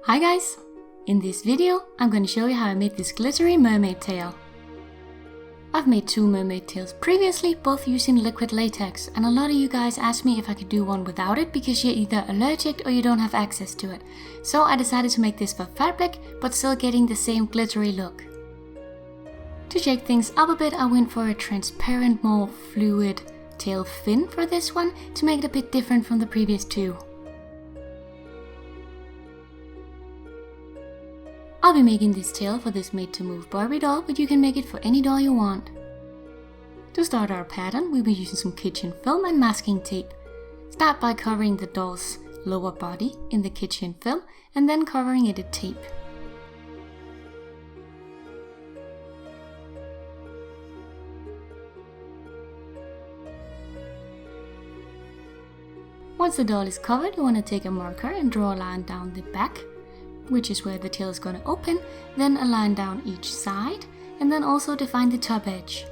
Hi guys! In this video I'm going to show you how I made this glittery mermaid tail. I've made two mermaid tails previously, both using liquid latex, and a lot of you guys asked me if I could do one without it because you're either allergic or you don't have access to it. So I decided to make this for fabric, but still getting the same glittery look. To shake things up a bit, I went for a transparent, more fluid tail fin for this one to make it a bit different from the previous two. I'll be making this tail for this made to move Barbie doll, but you can make it for any doll you want. To start our pattern, we'll be using some kitchen film and masking tape. Start by covering the doll's lower body in the kitchen film and then covering it in tape. Once the doll is covered, you want to take a marker and draw a line down the back, which is where the tail is going to open, then a line down each side, and then also define the top edge.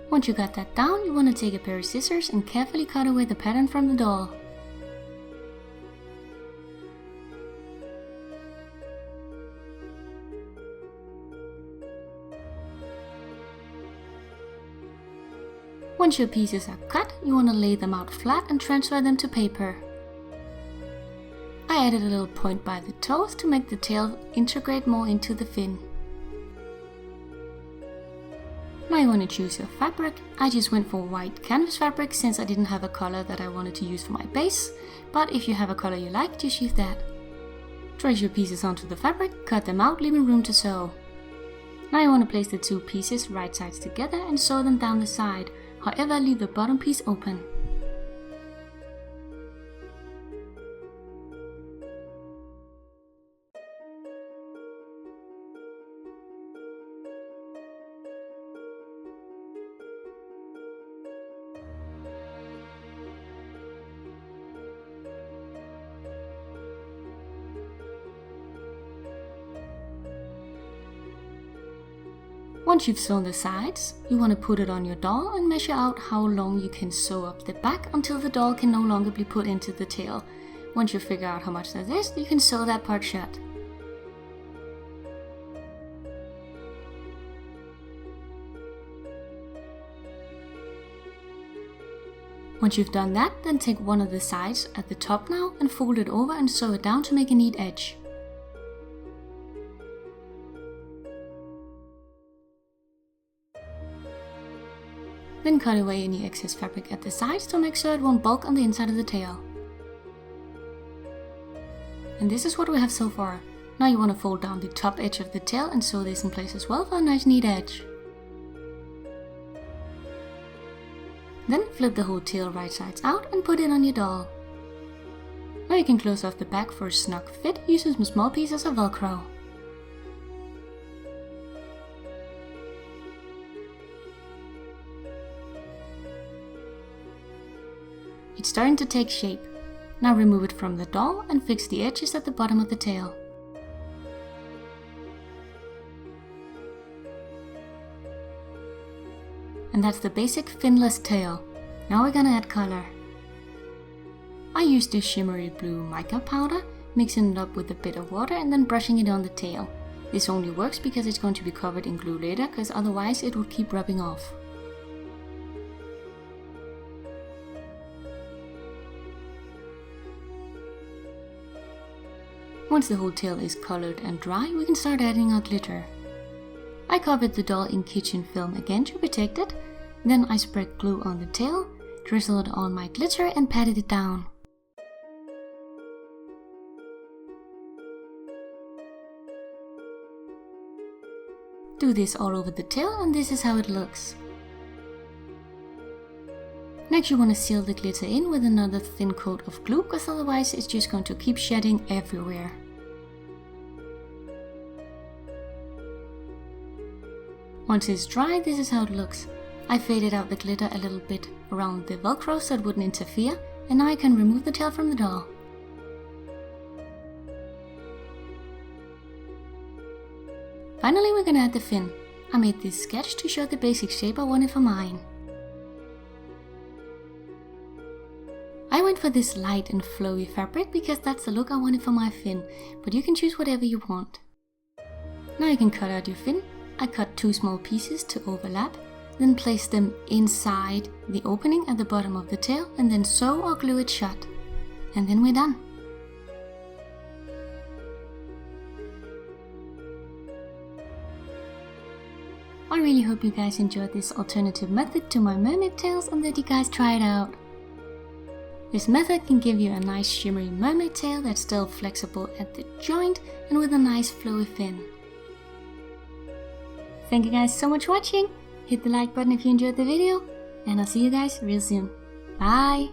Once you got that down, you want to take a pair of scissors and carefully cut away the pattern from the doll. Once your pieces are cut, you want to lay them out flat and transfer them to paper. I added a little point by the toes to make the tail integrate more into the fin. Now you want to choose your fabric. I just went for white canvas fabric since I didn't have a color that I wanted to use for my base, but if you have a color you like, just use that. Trace your pieces onto the fabric, cut them out, leaving room to sew. Now you want to place the two pieces right sides together and sew them down the side. However, leave the bottom piece open. Once you've sewn the sides, you want to put it on your doll and measure out how long you can sew up the back until the doll can no longer be put into the tail. Once you figure out how much that is, you can sew that part shut. Once you've done that, then take one of the sides at the top now and fold it over and sew it down to make a neat edge. Then cut away any excess fabric at the sides to make sure it won't bulk on the inside of the tail. And this is what we have so far. Now you want to fold down the top edge of the tail and sew this in place as well for a nice neat edge. Then flip the whole tail right sides out and put it on your doll. Now you can close off the back for a snug fit using some small pieces of Velcro. It's starting to take shape. Now remove it from the doll and fix the edges at the bottom of the tail. And that's the basic finless tail. Now we're gonna add color. I used this shimmery blue mica powder, mixing it up with a bit of water and then brushing it on the tail. This only works because it's going to be covered in glue later, because otherwise it would keep rubbing off. Once the whole tail is colored and dry, we can start adding our glitter. I covered the doll in kitchen film again to protect it, then I spread glue on the tail, drizzled on my glitter and patted it down. Do this all over the tail and this is how it looks. Next you want to seal the glitter in with another thin coat of glue, because otherwise it's just going to keep shedding everywhere. Once it's dry, this is how it looks. I faded out the glitter a little bit around the Velcro so it wouldn't interfere, and now I can remove the tail from the doll. Finally we're gonna add the fin. I made this sketch to show the basic shape I wanted for mine. I went for this light and flowy fabric because that's the look I wanted for my fin, but you can choose whatever you want. Now you can cut out your fin. I cut 2 small pieces to overlap, then place them inside the opening at the bottom of the tail and then sew or glue it shut. And then we're done. I really hope you guys enjoyed this alternative method to my mermaid tails and that you guys try it out. This method can give you a nice shimmery mermaid tail that's still flexible at the joint and with a nice flowy fin. Thank you guys so much for watching. Hit the like button if you enjoyed the video, and I'll see you guys real soon. Bye!